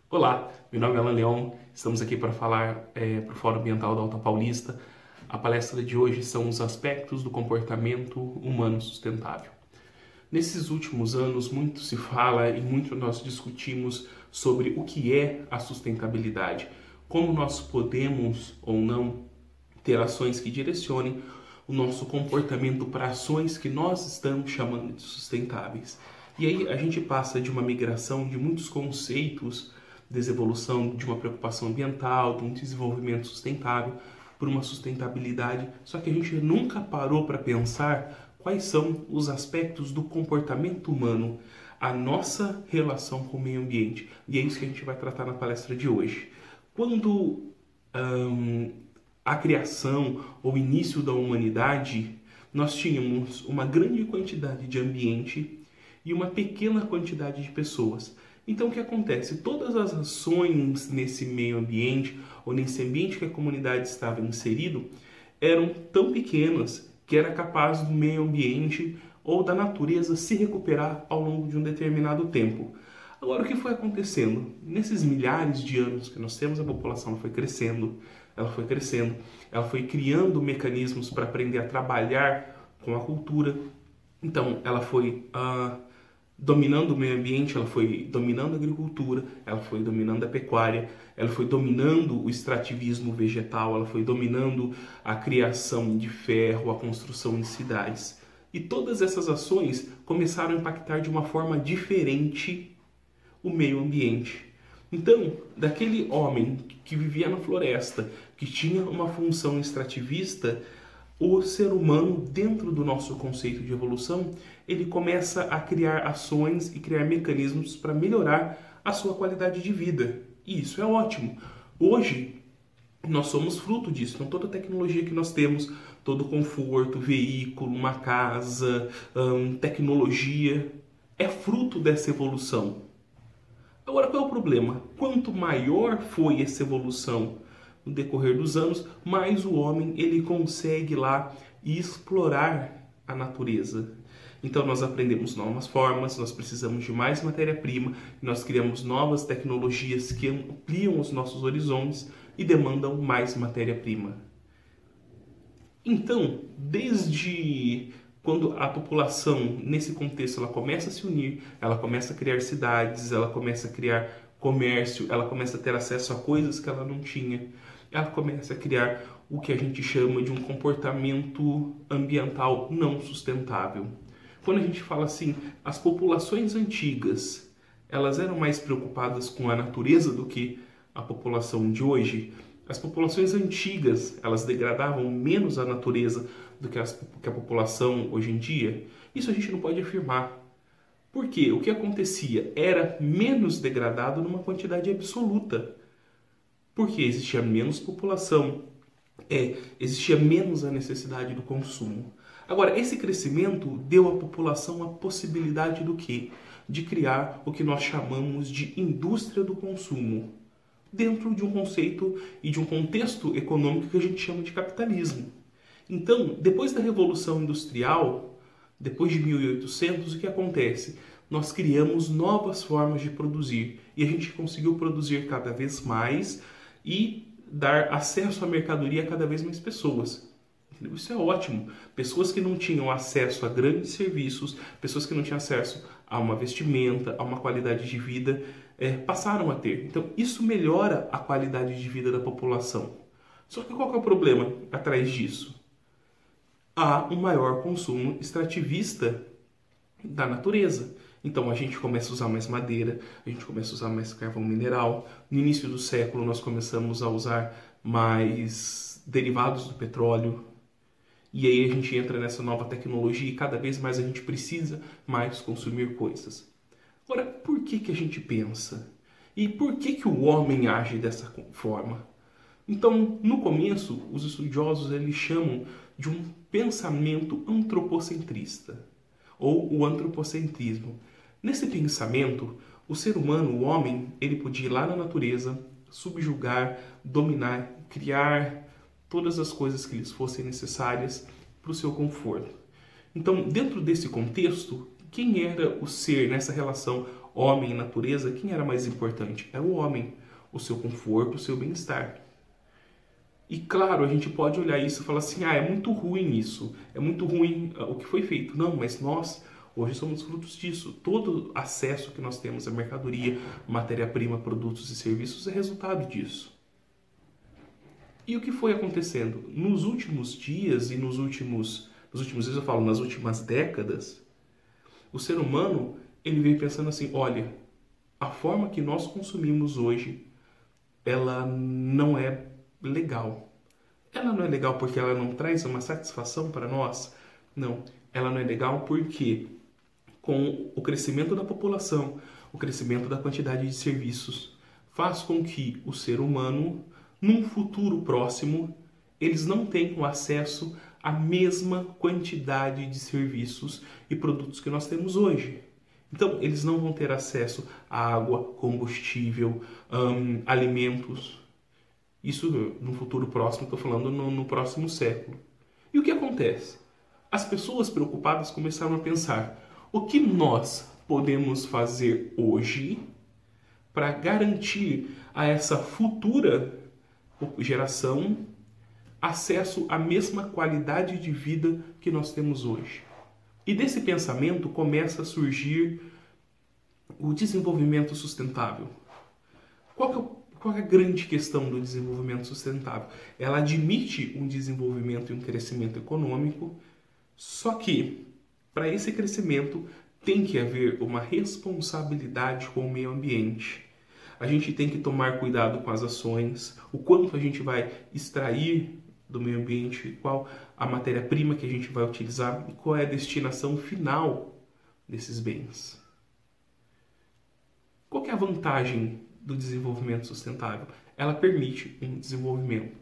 Olá, meu nome é Alan Leon, estamos aqui para falar para o Fórum Ambiental da Alta Paulista. A palestra de hoje são os aspectos do comportamento humano sustentável. Nesses últimos anos, muito se fala e muito nós discutimos sobre o que é a sustentabilidade, como nós podemos ou não ter ações que direcionem o nosso comportamento para ações que nós estamos chamando de sustentáveis. E aí a gente passa de uma migração de muitos conceitos, desevolução de uma preocupação ambiental, de um desenvolvimento sustentável, por uma sustentabilidade, só que a gente nunca parou para pensar quais são os aspectos do comportamento humano, a nossa relação com o meio ambiente. E é isso que a gente vai tratar na palestra de hoje. Quando a criação ou início da humanidade, nós tínhamos uma grande quantidade de ambiente e uma pequena quantidade de pessoas. Então o que acontece? Todas as ações nesse meio ambiente ou nesse ambiente que a comunidade estava inserido eram tão pequenas que era capaz do meio ambiente ou da natureza se recuperar ao longo de um determinado tempo. Agora, o que foi acontecendo? Nesses milhares de anos que nós temos, a população foi crescendo, ela foi criando mecanismos para aprender a trabalhar com a cultura. Então, ela foi dominando o meio ambiente, ela foi dominando a agricultura, ela foi dominando a pecuária, ela foi dominando o extrativismo vegetal, ela foi dominando a criação de ferro, a construção de cidades. E todas essas ações começaram a impactar de uma forma diferente o meio ambiente. Então, daquele homem que vivia na floresta, que tinha uma função extrativista, o ser humano, dentro do nosso conceito de evolução, ele começa a criar ações e criar mecanismos para melhorar a sua qualidade de vida. E isso é ótimo. Hoje, nós somos fruto disso. Então, toda a tecnologia que nós temos, todo conforto, veículo, uma casa, tecnologia, é fruto dessa evolução. Agora, qual é o problema? Quanto maior foi essa evolução no decorrer dos anos, mais o homem ele consegue lá explorar a natureza. Então nós aprendemos novas formas, nós precisamos de mais matéria-prima, nós criamos novas tecnologias que ampliam os nossos horizontes e demandam mais matéria-prima. Então, desde quando a população, nesse contexto, ela começa a se unir, ela começa a criar cidades, ela começa a criar comércio, ela começa a ter acesso a coisas que ela não tinha, ela começa a criar o que a gente chama de um comportamento ambiental não sustentável. Quando a gente fala assim, as populações antigas, elas eram mais preocupadas com a natureza do que a população de hoje. As populações antigas, elas degradavam menos a natureza do que a população hoje em dia. Isso a gente não pode afirmar. Por quê? O que acontecia era menos degradado numa quantidade absoluta. Porque existia menos população, existia menos a necessidade do consumo. Agora, esse crescimento deu à população a possibilidade do quê? De criar o que nós chamamos de indústria do consumo, dentro de um conceito e de um contexto econômico que a gente chama de capitalismo. Então, depois da Revolução Industrial, depois de 1800, o que acontece? Nós criamos novas formas de produzir e a gente conseguiu produzir cada vez mais e dar acesso à mercadoria a cada vez mais pessoas. Isso é ótimo. Pessoas que não tinham acesso a grandes serviços, pessoas que não tinham acesso a uma vestimenta, a uma qualidade de vida, passaram a ter. Então, isso melhora a qualidade de vida da população. Só que qual que é o problema atrás disso? Há um maior consumo extrativista da natureza. Então a gente começa a usar mais madeira, a gente começa a usar mais carvão mineral. No início do século nós começamos a usar mais derivados do petróleo. E aí a gente entra nessa nova tecnologia e cada vez mais a gente precisa mais consumir coisas. Agora, por que a gente pensa? E por que o homem age dessa forma? Então, no começo, os estudiosos eles chamam de um pensamento antropocentrista, ou o antropocentrismo. Nesse pensamento, o ser humano, o homem, ele podia ir lá na natureza, subjugar, dominar, criar todas as coisas que lhes fossem necessárias para o seu conforto. Então, dentro desse contexto, quem era o ser nessa relação homem e natureza, quem era mais importante? Era o homem, o seu conforto, o seu bem-estar. E claro, a gente pode olhar isso e falar assim, é muito ruim isso, é muito ruim o que foi feito. Não, mas nós hoje somos frutos disso. Todo acesso que nós temos à mercadoria, matéria-prima, produtos e serviços é resultado disso. E o que foi acontecendo? Nos últimos dias e nos últimos dias, eu falo, nas últimas décadas, o ser humano, ele veio pensando assim, olha, a forma que nós consumimos hoje, ela não é legal. Ela não é legal porque ela não traz uma satisfação para nós? Não, ela não é legal porque com o crescimento da população, o crescimento da quantidade de serviços, faz com que o ser humano, num futuro próximo, eles não tenham acesso à mesma quantidade de serviços e produtos que nós temos hoje. Então, eles não vão ter acesso a água, combustível, alimentos. Isso no futuro próximo, estou falando no próximo século. E o que acontece? As pessoas preocupadas começaram a pensar: o que nós podemos fazer hoje para garantir a essa futura geração acesso à mesma qualidade de vida que nós temos hoje? E desse pensamento começa a surgir o desenvolvimento sustentável. Qual é a grande questão do desenvolvimento sustentável? Ela admite um desenvolvimento e um crescimento econômico, só que para esse crescimento tem que haver uma responsabilidade com o meio ambiente. A gente tem que tomar cuidado com as ações, o quanto a gente vai extrair do meio ambiente, qual a matéria-prima que a gente vai utilizar e qual é a destinação final desses bens. Qual que é a vantagem do desenvolvimento sustentável? Ela permite um desenvolvimento.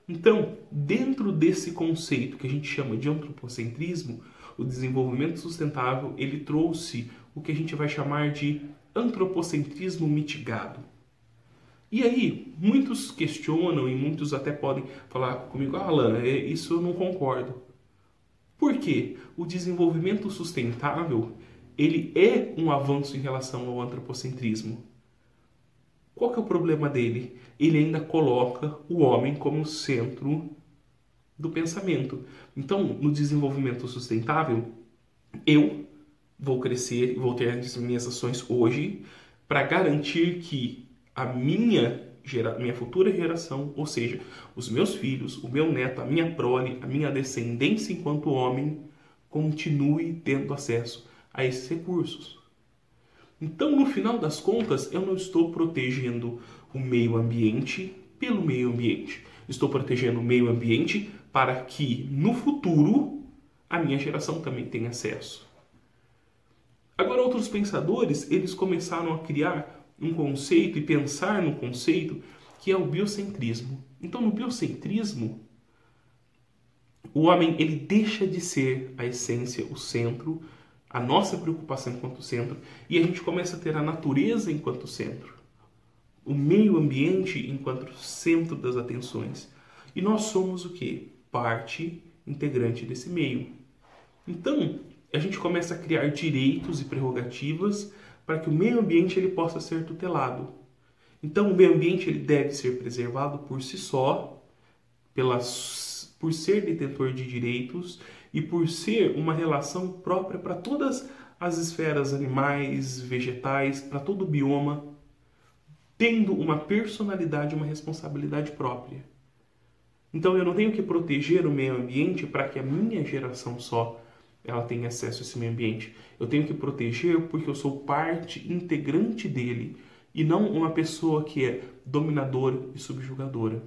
Então, dentro desse conceito que a gente chama de antropocentrismo, o desenvolvimento sustentável, ele trouxe o que a gente vai chamar de antropocentrismo mitigado. E aí, muitos questionam e muitos até podem falar comigo, Alan, isso eu não concordo. Por quê? O desenvolvimento sustentável, ele é um avanço em relação ao antropocentrismo. Qual que é o problema dele? Ele ainda coloca o homem como centro do pensamento. Então, no desenvolvimento sustentável, eu vou crescer e vou ter as minhas ações hoje para garantir que a minha futura geração, ou seja, os meus filhos, o meu neto, a minha prole, a minha descendência enquanto homem, continue tendo acesso a esses recursos. Então, no final das contas, eu não estou protegendo o meio ambiente pelo meio ambiente. Estou protegendo o meio ambiente para que, no futuro, a minha geração também tenha acesso. Agora, outros pensadores, eles começaram a criar um conceito e pensar no conceito que é o biocentrismo. Então, no biocentrismo, o homem ele deixa de ser a essência, o centro, a nossa preocupação enquanto centro, e a gente começa a ter a natureza enquanto centro, o meio ambiente enquanto centro das atenções. E nós somos o quê? Parte integrante desse meio. Então, a gente começa a criar direitos e prerrogativas para que o meio ambiente ele possa ser tutelado. Então, o meio ambiente ele deve ser preservado por si só, por ser detentor de direitos e por ser uma relação própria para todas as esferas animais, vegetais, para todo o bioma, tendo uma personalidade, uma responsabilidade própria. Então, eu não tenho que proteger o meio ambiente para que a minha geração só ela tem acesso a esse meio ambiente. Eu tenho que proteger porque eu sou parte integrante dele e não uma pessoa que é dominadora e subjugadora.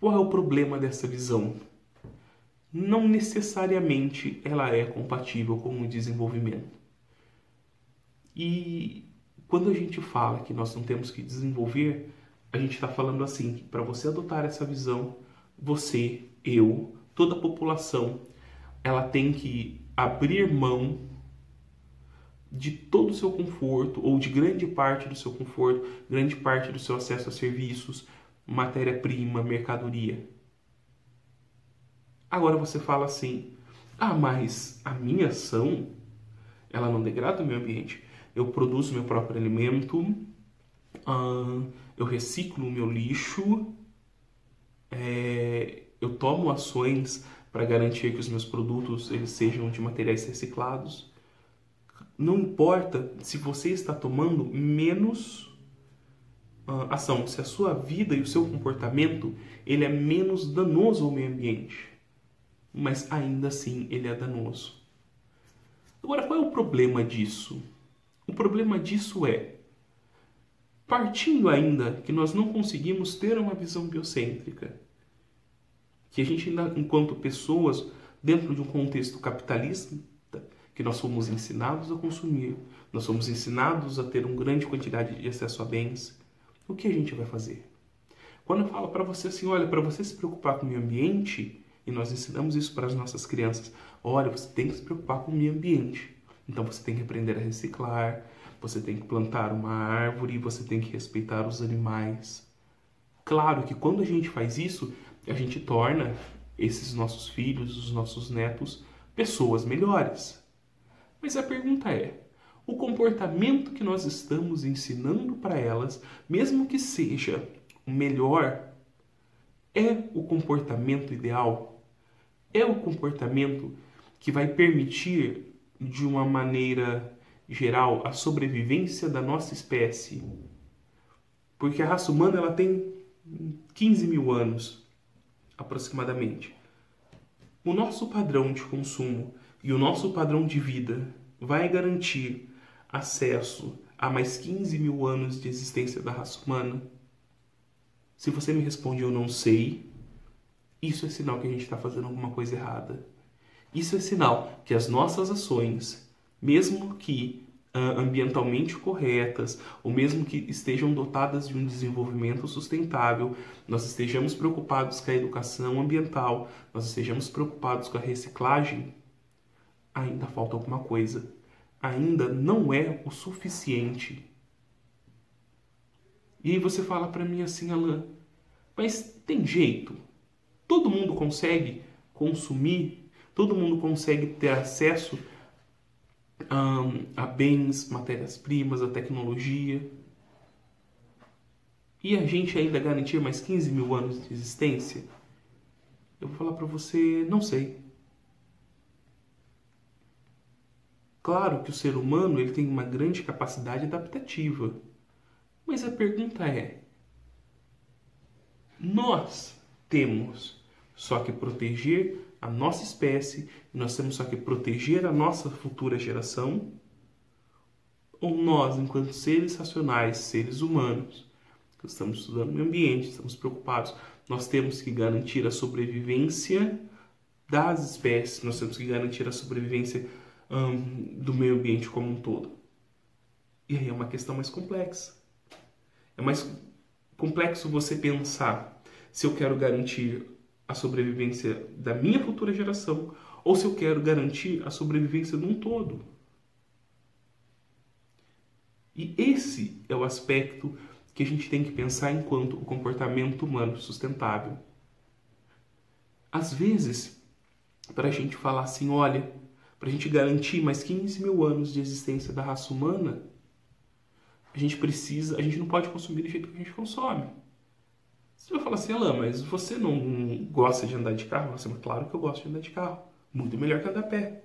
Qual é o problema dessa visão? Não necessariamente ela é compatível com o desenvolvimento. E quando a gente fala que nós não temos que desenvolver, a gente está falando assim, que para você adotar essa visão, você, eu, toda a população, ela tem que abrir mão de todo o seu conforto, ou de grande parte do seu conforto, grande parte do seu acesso a serviços, matéria-prima, mercadoria. Agora você fala assim, mas a minha ação, ela não degrada o meio ambiente. Eu produzo meu próprio alimento, eu reciclo o meu lixo, eu tomo ações para garantir que os meus produtos eles sejam de materiais reciclados. Não importa se você está tomando menos ação, se a sua vida e o seu comportamento ele é menos danoso ao meio ambiente, mas ainda assim ele é danoso. Agora, qual é o problema disso? O problema disso é, partindo ainda que nós não conseguimos ter uma visão biocêntrica, que a gente ainda, enquanto pessoas, dentro de um contexto capitalista, que nós fomos ensinados a consumir, nós fomos ensinados a ter uma grande quantidade de acesso a bens, o que a gente vai fazer? Quando eu falo para você assim, olha, para você se preocupar com o meio ambiente, e nós ensinamos isso para as nossas crianças, olha, você tem que se preocupar com o meio ambiente. Então você tem que aprender a reciclar, você tem que plantar uma árvore, você tem que respeitar os animais. Claro que quando a gente faz isso, a gente torna esses nossos filhos, os nossos netos, pessoas melhores. Mas a pergunta é, o comportamento que nós estamos ensinando para elas, mesmo que seja o melhor, é o comportamento ideal? É o comportamento que vai permitir, de uma maneira geral, a sobrevivência da nossa espécie? Porque a raça humana ela tem 15 mil anos, aproximadamente. O nosso padrão de consumo e o nosso padrão de vida vai garantir acesso a mais 15 mil anos de existência da raça humana? Se você me responde eu não sei, isso é sinal que a gente está fazendo alguma coisa errada. Isso é sinal que as nossas ações, mesmo que ambientalmente corretas, ou mesmo que estejam dotadas de um desenvolvimento sustentável, nós estejamos preocupados com a educação ambiental, nós estejamos preocupados com a reciclagem, ainda falta alguma coisa. Ainda não é o suficiente. E aí você fala para mim assim, Alan, mas tem jeito? Todo mundo consegue consumir? Todo mundo consegue ter acesso a bens, matérias-primas, a tecnologia? E a gente ainda garantir mais 15 mil anos de existência? Eu vou falar para você, não sei. Claro que o ser humano ele tem uma grande capacidade adaptativa. Mas a pergunta é, nós temos só que proteger a nossa espécie, nós temos só que proteger a nossa futura geração? Ou nós, enquanto seres racionais, seres humanos, que estamos estudando o meio ambiente, estamos preocupados, nós temos que garantir a sobrevivência das espécies, nós temos que garantir a sobrevivência do meio ambiente como um todo? E aí é uma questão mais complexa. É mais complexo você pensar se eu quero garantir a sobrevivência da minha futura geração ou se eu quero garantir a sobrevivência de um todo. E esse é o aspecto que a gente tem que pensar enquanto o comportamento humano sustentável. Às vezes, para a gente falar assim, olha, para a gente garantir mais 15 mil anos de existência da raça humana, a gente não pode consumir do jeito que a gente consome. Você vai falar assim, Alan, mas você não gosta de andar de carro? Você fala, claro que eu gosto de andar de carro. Muito melhor que andar a pé.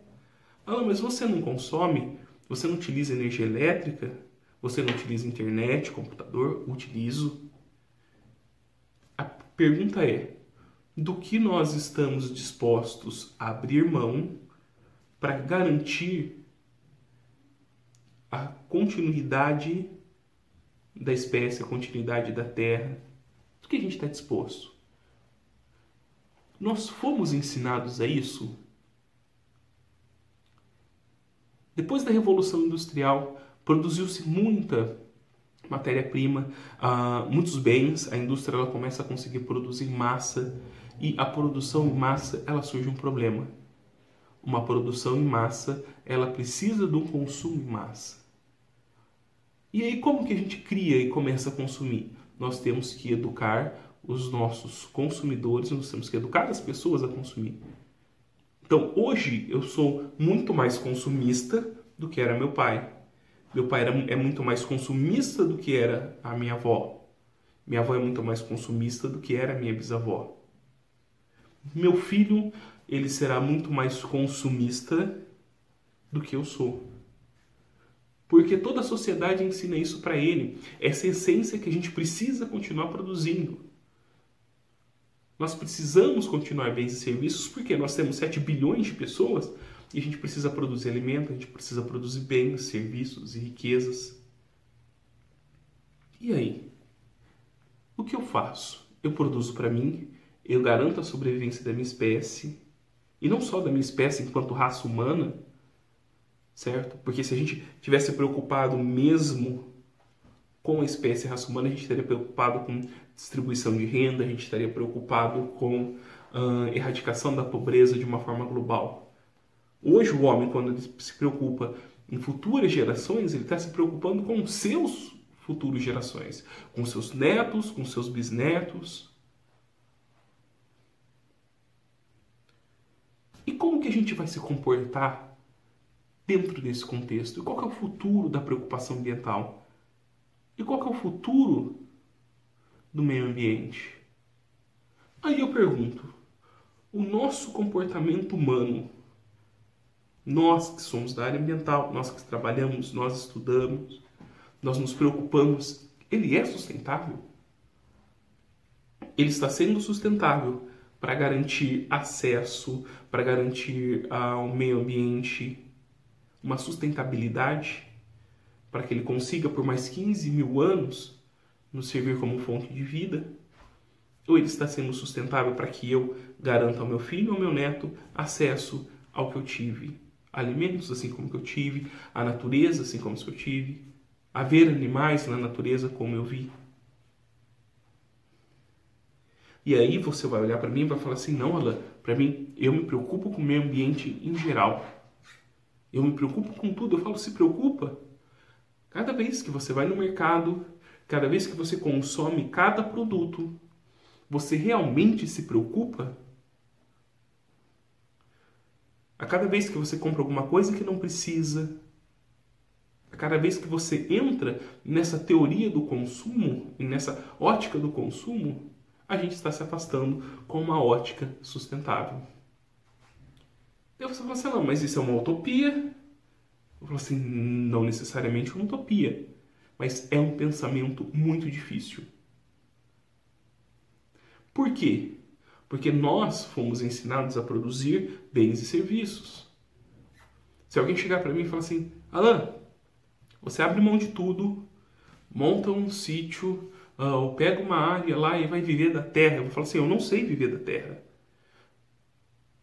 Alan, mas você não consome? Você não utiliza energia elétrica? Você não utiliza internet, computador? Utilizo. A pergunta é, do que nós estamos dispostos a abrir mão para garantir a continuidade da espécie, a continuidade da Terra? Do que a gente está disposto? Nós fomos ensinados a isso? Depois da Revolução Industrial, produziu-se muita matéria-prima, muitos bens, a indústria ela começa a conseguir produzir em massa, e a produção em massa, ela surge um problema. Uma produção em massa, ela precisa de um consumo em massa. E aí como que a gente cria e começa a consumir? Nós temos que educar os nossos consumidores, nós temos que educar as pessoas a consumir. Então, hoje eu sou muito mais consumista do que era meu pai. Meu pai é muito mais consumista do que era a minha avó. Minha avó é muito mais consumista do que era a minha bisavó. Meu filho, ele será muito mais consumista do que eu sou. Porque toda a sociedade ensina isso para ele. Essa essência que a gente precisa continuar produzindo. Nós precisamos continuar bens e serviços porque nós temos 7 bilhões de pessoas e a gente precisa produzir alimento, a gente precisa produzir bens, serviços e riquezas. E aí? O que eu faço? Eu produzo para mim, eu garanto a sobrevivência da minha espécie, e não só da minha espécie enquanto raça humana, certo? Porque se a gente tivesse preocupado mesmo com a espécie e a raça humana, a gente estaria preocupado com distribuição de renda, a gente estaria preocupado com erradicação da pobreza de uma forma global. Hoje o homem, quando ele se preocupa em futuras gerações, ele está se preocupando com seus futuras gerações, com seus netos, com seus bisnetos. E como que a gente vai se comportar dentro desse contexto? E qual que é o futuro da preocupação ambiental? E qual que é o futuro do meio ambiente? Aí eu pergunto, o nosso comportamento humano, nós que somos da área ambiental, nós que trabalhamos, nós estudamos, nós nos preocupamos, ele é sustentável? Ele está sendo sustentável para garantir acesso, para garantir ao meio ambiente uma sustentabilidade, para que ele consiga por mais 15 mil anos nos servir como fonte de vida? Ou ele está sendo sustentável para que eu garanta ao meu filho ou ao meu neto acesso ao que eu tive? Alimentos assim como que eu tive, a natureza assim como eu tive, a ver animais na natureza como eu vi. E aí você vai olhar para mim e vai falar assim, não, Alan, para mim, eu me preocupo com o meio ambiente em geral. Eu me preocupo com tudo. Eu falo, se preocupa. Cada vez que você vai no mercado, cada vez que você consome cada produto, você realmente se preocupa? A cada vez que você compra alguma coisa que não precisa, a cada vez que você entra nessa teoria do consumo, e nessa ótica do consumo, a gente está se afastando com uma ótica sustentável. Daí você fala assim, não, mas isso é uma utopia. Eu falo assim, não necessariamente uma utopia, mas é um pensamento muito difícil. Por quê? Porque nós fomos ensinados a produzir bens e serviços. Se alguém chegar para mim e falar assim, Alan, você abre mão de tudo, monta um sítio, ou pega uma área lá e vai viver da terra. Eu vou falar assim, eu não sei viver da terra.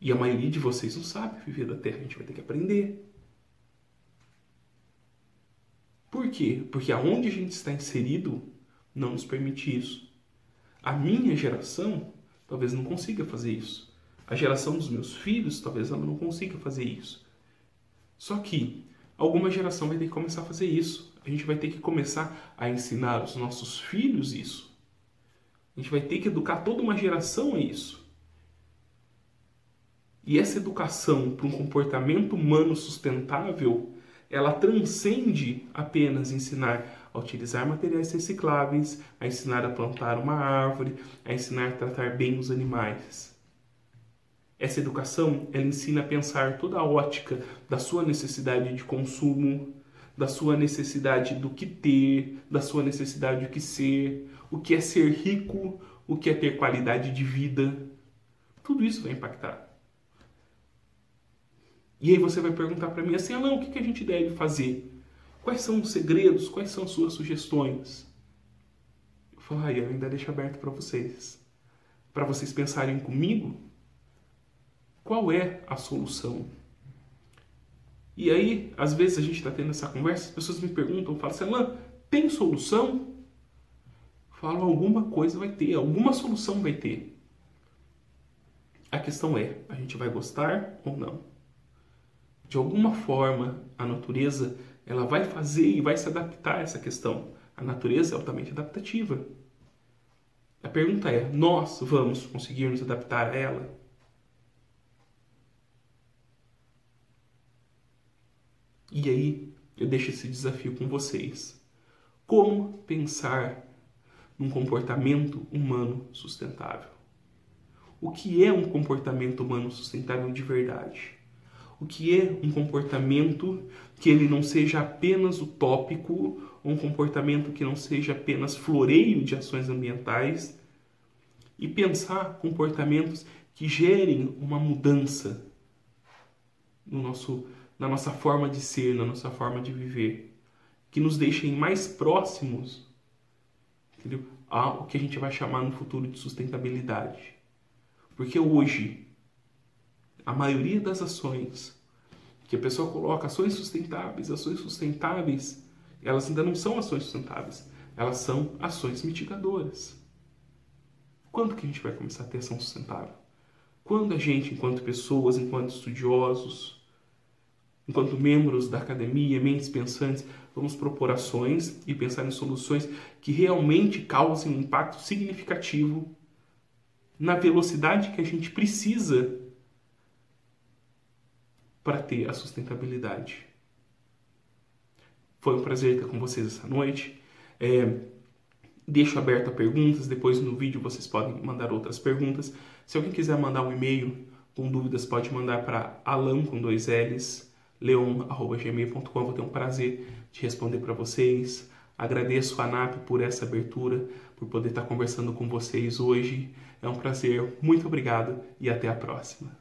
E a maioria de vocês não sabe viver da terra, a gente vai ter que aprender. Por quê? Porque aonde a gente está inserido não nos permite isso. A minha geração talvez não consiga fazer isso. A geração dos meus filhos talvez ela não consiga fazer isso. Só que alguma geração vai ter que começar a fazer isso. A gente vai ter que começar a ensinar os nossos filhos isso. A gente vai ter que educar toda uma geração a isso. E essa educação para um comportamento humano sustentável, ela transcende apenas ensinar a utilizar materiais recicláveis, a ensinar a plantar uma árvore, a ensinar a tratar bem os animais. Essa educação, ela ensina a pensar toda a ótica da sua necessidade de consumo, da sua necessidade do que ter, da sua necessidade do que ser, o que é ser rico, o que é ter qualidade de vida. Tudo isso vai impactar. E aí você vai perguntar para mim assim, Alan, o que a gente deve fazer? Quais são os segredos? Quais são as suas sugestões? Eu falo, eu ainda deixo aberto para vocês pensarem comigo qual é a solução. E aí, às vezes a gente está tendo essa conversa, as pessoas me perguntam, falam assim, Alan, tem solução? Eu falo, alguma coisa vai ter, alguma solução vai ter. A questão é, a gente vai gostar ou não? De alguma forma, a natureza ela vai fazer e vai se adaptar a essa questão. A natureza é altamente adaptativa. A pergunta é, nós vamos conseguir nos adaptar a ela? E aí eu deixo esse desafio com vocês. Como pensar num comportamento humano sustentável? O que é um comportamento humano sustentável de verdade? O que é um comportamento que ele não seja apenas utópico, um comportamento que não seja apenas floreio de ações ambientais, e pensar comportamentos que gerem uma mudança na nossa forma de ser, na nossa forma de viver, que nos deixem mais próximos, entendeu? Ao que a gente vai chamar no futuro de sustentabilidade. Porque hoje, a maioria das ações que a pessoa coloca, ações sustentáveis, elas ainda não são ações sustentáveis, elas são ações mitigadoras. Quando que a gente vai começar a ter ação sustentável? Quando a gente, enquanto pessoas, enquanto estudiosos, enquanto membros da academia, mentes pensantes, vamos propor ações e pensar em soluções que realmente causem um impacto significativo na velocidade que a gente precisa para ter a sustentabilidade. Foi um prazer estar com vocês essa noite. Deixo aberto a perguntas, depois no vídeo vocês podem mandar outras perguntas. Se alguém quiser mandar um e-mail com dúvidas, pode mandar para alan, com 2 L's, leon@gmail.com. Vou ter um prazer de responder para vocês. Agradeço a ANAP por essa abertura, por poder estar conversando com vocês hoje. É um prazer. Muito obrigado e até a próxima.